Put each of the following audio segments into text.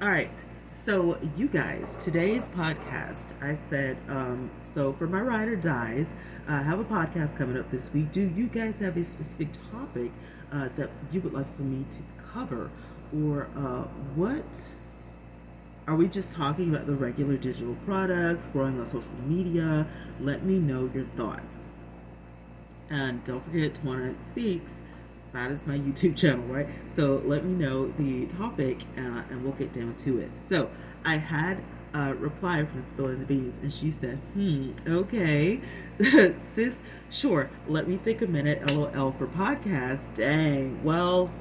All right. So, you guys, today's podcast, I said, so for my ride or dies, I have a podcast coming up this week. Do you guys have a specific topic that you would like for me to cover? Or what are we just talking about the regular digital products, growing on social media? Let me know your thoughts. And don't forget, Twana Speaks. That is my YouTube channel, right? So let me know the topic and we'll get down to it. So I had a reply from Spilling the Beans and she said, okay. Sis, sure, let me think a minute. LOL for podcast. Dang, well,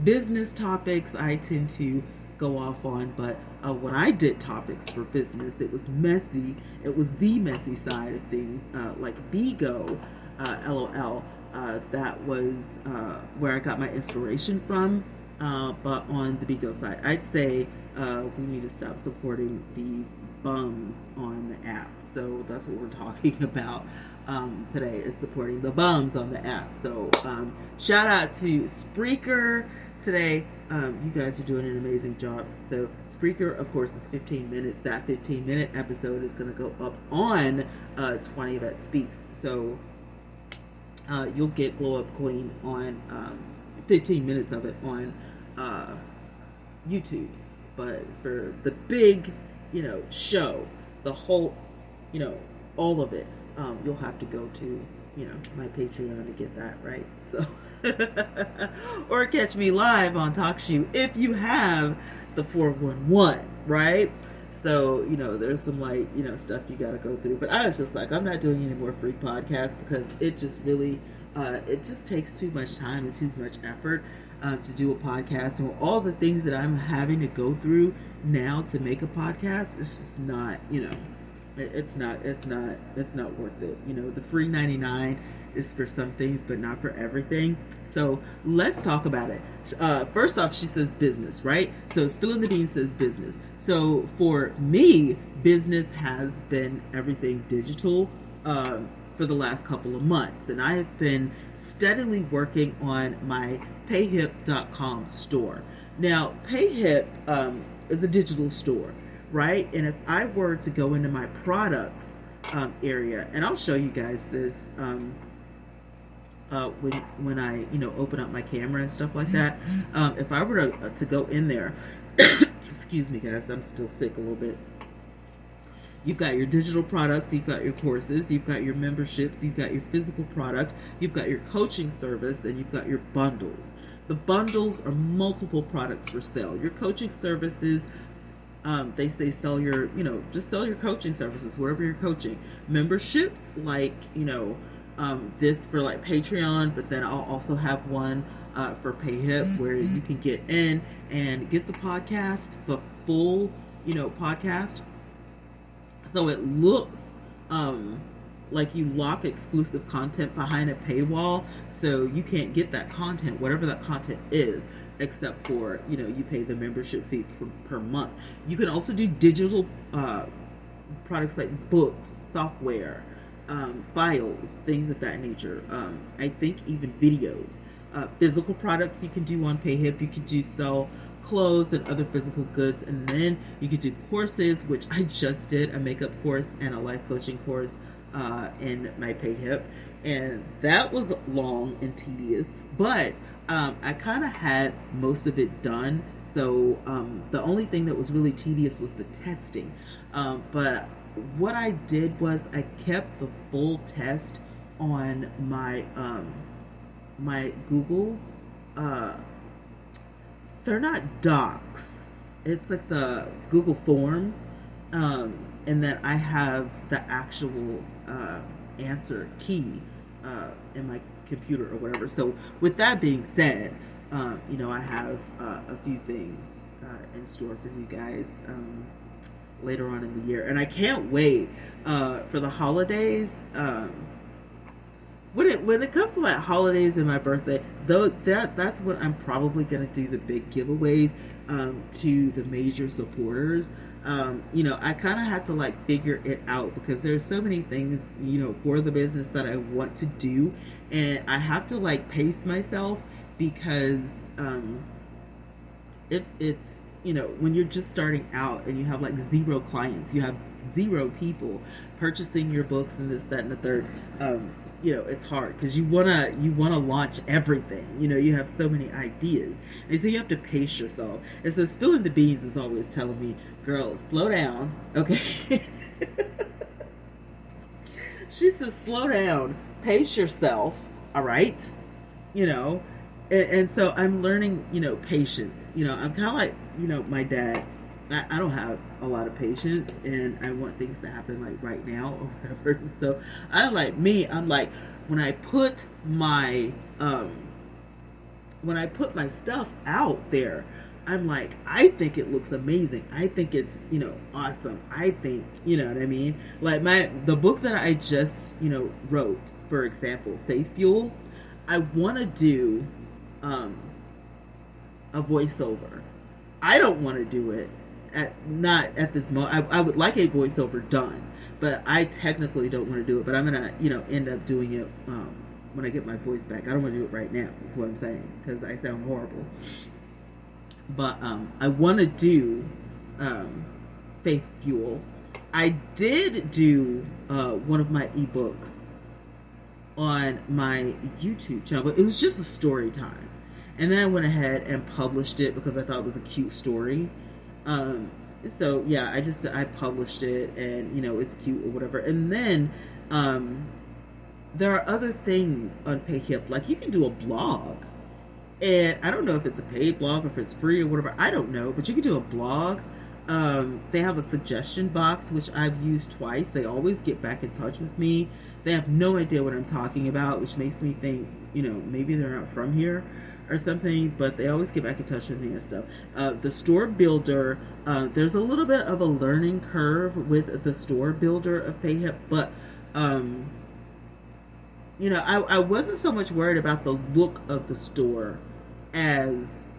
business topics I tend to go off on, but when I did topics for business, it was messy. It was the messy side of things, like Bigo, LOL. That was where I got my inspiration from. But on the Bigo side, I'd say we need to stop supporting these bums on the app. So that's what we're talking about today, is supporting the bums on the app. So shout out to Spreaker today. You guys are doing an amazing job. So Spreaker, of course, is 15 minutes. That 15-minute episode is going to go up on 20 That Speaks. So you'll get Glow Up Queen on 15 minutes of it on YouTube. But for the big, show, the whole, all of it, you'll have to go to, my Patreon to get that, right? So, or catch me live on TalkShoe if you have the 411, right? So, there's some stuff you got to go through. But I was just like, I'm not doing any more free podcasts because it just really, it just takes too much time and too much effort to do a podcast. And all the things that I'm having to go through now to make a podcast, it's just not, it's not worth it. The free 99 is for some things, but not for everything. So let's talk about it. First off, she says business, right? So Spilling the Beans says business. So for me, business has been everything digital for the last couple of months. And I have been steadily working on my payhip.com store. Now, Payhip is a digital store, right? And if I were to go into my products area, and I'll show you guys this when I open up my camera and stuff like that. If I were to go in there, excuse me guys, I'm still sick a little bit. You've got your digital products, you've got your courses, you've got your memberships, you've got your physical product, you've got your coaching service, and you've got your bundles. The bundles are multiple products for sale. Your coaching services, they say sell your, just sell your coaching services wherever you're coaching. Memberships, like, this for like Patreon, but then I'll also have one for Payhip where you can get in and get the podcast, the full, podcast. So it looks like you lock exclusive content behind a paywall, so you can't get that content, whatever that content is, except for, you pay the membership fee per month. You can also do digital products like books, software, files, things of that nature. I think even videos. Physical products you can do on Payhip. You can do sell clothes and other physical goods, and then you can do courses, which I just did a makeup course and a life coaching course in my Payhip, and that was long and tedious, but I kind of had most of it done. So the only thing that was really tedious was the testing, but what I did was I kept the full test on my my Google. They're not docs. It's like the Google Forms, and then I have the actual answer key in my computer or whatever. So with that being said, I have a few things in store for you guys later on in the year, and I can't wait for the holidays. When it comes to like holidays and my birthday, though, that's when I'm probably gonna do the big giveaways to the major supporters. I kind of have to like figure it out because there's so many things for the business that I want to do, and I have to like pace myself because It's when you're just starting out and you have like zero clients, you have zero people purchasing your books and this, that, and the third. It's hard because you wanna launch everything. You have so many ideas, and so you have to pace yourself. And so Spilling the Beans is always telling me, "Girl, slow down, okay." She says, "Slow down, pace yourself, all right." And so I'm learning, patience. I'm kind of like, my dad. I don't have a lot of patience, and I want things to happen like right now or whatever. So I'm like when I put my stuff out there, I'm like, I think it looks amazing. I think it's awesome. I think what I mean. Like the book that I just wrote, for example, Faith Fuel. I want to do a voiceover. I don't want to do it not at this moment. I would like a voiceover done, but I technically don't want to do it. But I'm gonna end up doing it when I get my voice back. I don't want to do it right now. Is what I'm saying, because I sound horrible. But I want to do Faith Fuel. I did do one of my ebooks on my YouTube channel, but it was just a story time. And then I went ahead and published it because I thought it was a cute story. So yeah, I published it, and it's cute or whatever. And then there are other things on PayHip, like you can do a blog. And I don't know if it's a paid blog or if it's free or whatever. I don't know, but you can do a blog. They have a suggestion box, which I've used twice. They always get back in touch with me. They have no idea what I'm talking about, which makes me think, maybe they're not from here or something, but they always get back in touch with me and stuff. The store builder, there's a little bit of a learning curve with the store builder of PayHip, but I wasn't so much worried about the look of the store as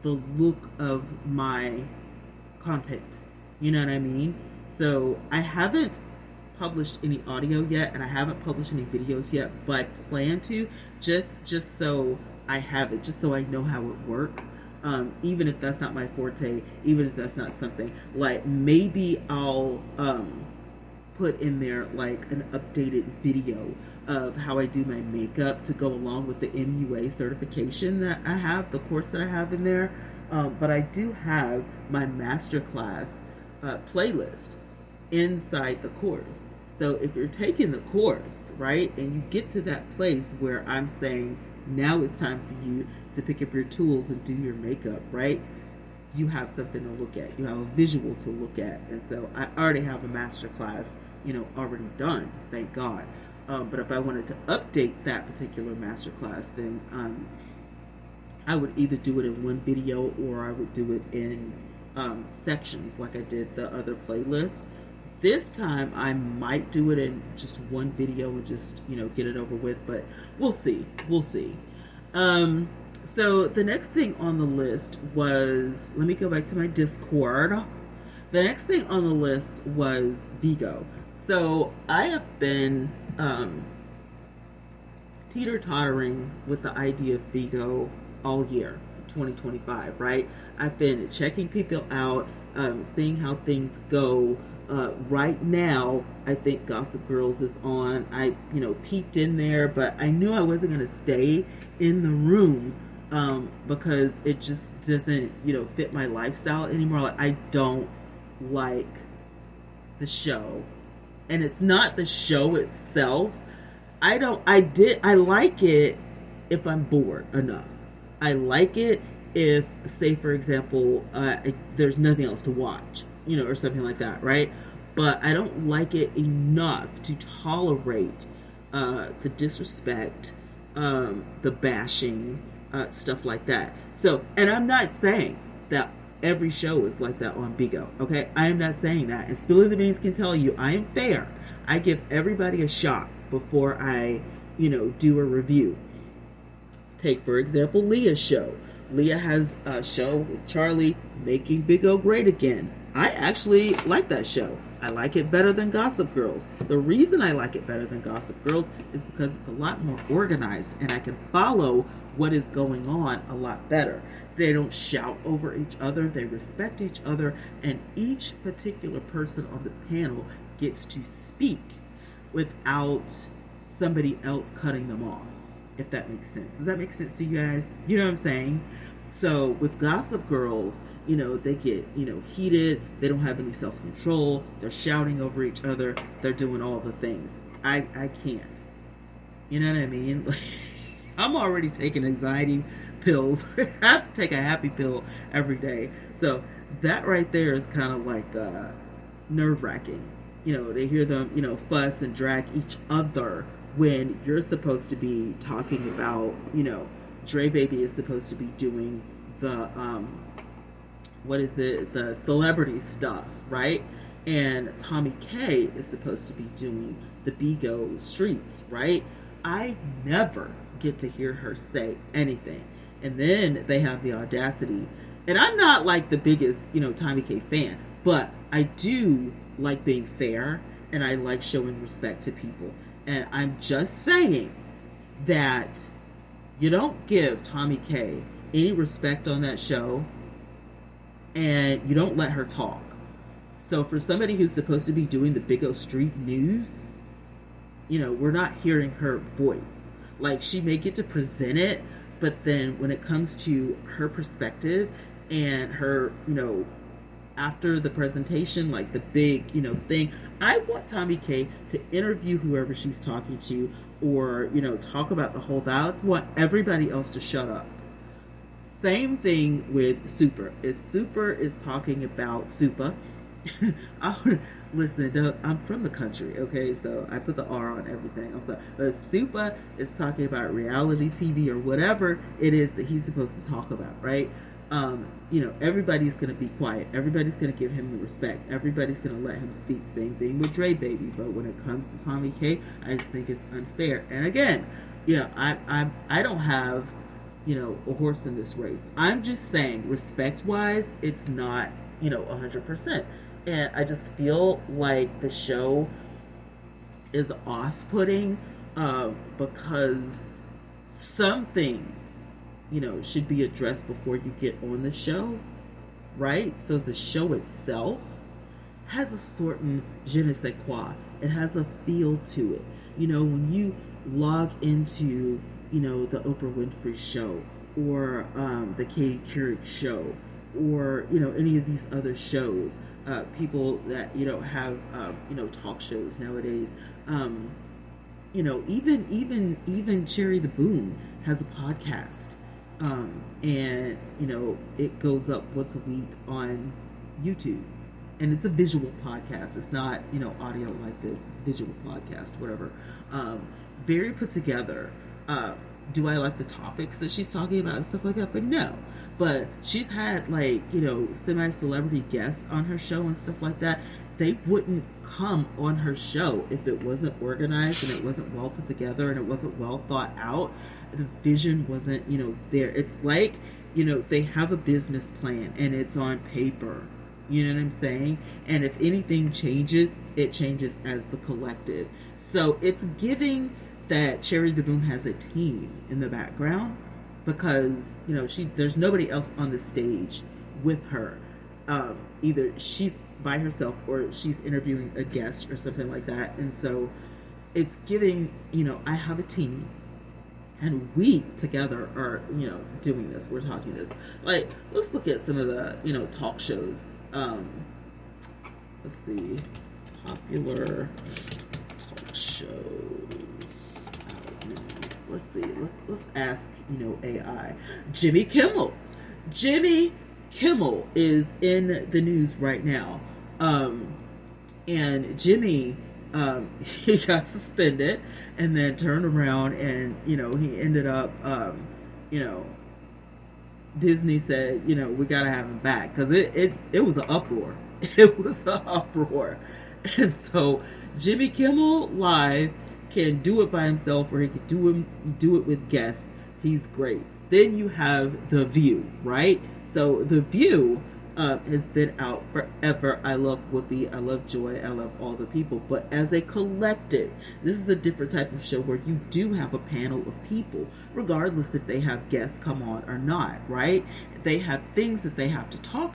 the look of my content. You know what I mean? So I haven't published any audio yet, and I haven't published any videos yet, but I plan to, just so I have it, just so I know how it works. Even if that's not my forte, even if that's not something, like maybe I'll put in there like an updated video of how I do my makeup to go along with the MUA certification that I have, the course that I have in there. But I do have my masterclass playlist inside the course. So if you're taking the course, right, and you get to that place where I'm saying, now it's time for you to pick up your tools and do your makeup, right? You have something to look at. You have a visual to look at. And so I already have a master class, already done, thank God. But if I wanted to update that particular master class, then I would either do it in one video or I would do it in sections like I did the other playlist. This time I might do it in just one video and just, get it over with, but we'll see. So the next thing on the list was, let me go back to my Discord. The next thing on the list was Vigo. So I have been teeter-tottering with the idea of Vigo all year, 2025, right? I've been checking people out, seeing how things go. Right now, I think Gossip Girls is on. I, peeked in there, but I knew I wasn't going to stay in the room because it just doesn't, fit my lifestyle anymore. Like, I don't like the show. And it's not the show itself. I like it if I'm bored enough. I like it if, say, for example, there's nothing else to watch, or something like that, right? But I don't like it enough to tolerate the disrespect, the bashing, stuff like that. So, and I'm not saying that every show is like that on Bigo, okay? I am not saying that. And Spilling the Beans can tell you, I am fair. I give everybody a shot before I, do a review. Take, for example, Leah's show. Leah has a show with Charlie, Making Bigo Great Again. I actually like that show. I like it better than Gossip Girls. The reason I like it better than Gossip Girls is because it's a lot more organized and I can follow what is going on a lot better. They don't shout over each other, they respect each other, and each particular person on the panel gets to speak without somebody else cutting them off, if that makes sense. Does that make sense to you guys? You know what I'm saying? So with Gossip Girls, they get, heated, they don't have any self-control, they're shouting over each other, they're doing all the things. I can't. You know what I mean? Like, I'm already taking anxiety pills. I have to take a happy pill every day. So that right there is kind of like nerve-wracking. They hear them, fuss and drag each other when you're supposed to be talking about, Dre Baby is supposed to be doing the, the celebrity stuff, right? And Tommy K is supposed to be doing the Bigo streets, right? I never get to hear her say anything. And then they have the audacity. And I'm not like the biggest, Tommy K fan, but I do like being fair and I like showing respect to people. And I'm just saying that you don't give Tommy K any respect on that show and you don't let her talk. So for somebody who's supposed to be doing the Big O Street news, we're not hearing her voice. Like, she may get to present it, but then when it comes to her perspective and her, after the presentation, like the big, thing, I want Tommy K to interview whoever she's talking to or, talk about the whole thing. I want everybody else to shut up. Same thing with Super. If Super is talking about Supa, listen, I'm from the country, okay? So I put the R on everything. I'm sorry. But if Supa is talking about reality TV or whatever it is that he's supposed to talk about, right? Everybody's going to be quiet. Everybody's going to give him the respect. Everybody's going to let him speak. Same thing with Dre Baby. But when it comes to Tommy K, I just think it's unfair. And again, I don't have, a horse in this race. I'm just saying, respect-wise, it's not, 100%. And I just feel like the show is off-putting because some things, should be addressed before you get on the show, right? So the show itself has a certain je ne sais quoi. It has a feel to it. When you log into, the Oprah Winfrey show or the Katie Couric show or, any of these other shows, people that, have, talk shows nowadays, even Cherry the Boom has a podcast. And it goes up once a week on YouTube, and it's a visual podcast. It's not audio like this. It's a visual podcast, whatever. Very put together. Do I like the topics that she's talking about and stuff like that? But no. But she's had semi-celebrity guests on her show and stuff like that. They wouldn't come on her show if it wasn't organized and it wasn't well put together and it wasn't well thought out. The vision wasn't, there. It's like, they have a business plan and it's on paper. You know what I'm saying? And if anything changes, it changes as the collective. So it's giving that Cherry the Boom has a team in the background because, there's nobody else on the stage with her. Either she's by herself or she's interviewing a guest or something like that. And so it's giving, I have a team. And we together are, doing this. We're talking this. Like, let's look at some of the, talk shows. Let's see. Popular talk shows. Let's see. Let's ask, AI. Jimmy Kimmel. Jimmy Kimmel is in the news right now. And Jimmy, he got suspended and then turned around and, he ended up, Disney said, we got to have him back because it was an uproar. It was an uproar. And so Jimmy Kimmel Live can do it by himself or he could do it with guests. He's great. Then you have The View, right? So The View has been out forever. I love Whoopi, I love Joy, I love all the people. But as a collective, this is a different type of show where you do have a panel of people, regardless if they have guests come on or not, right? They have things that they have to talk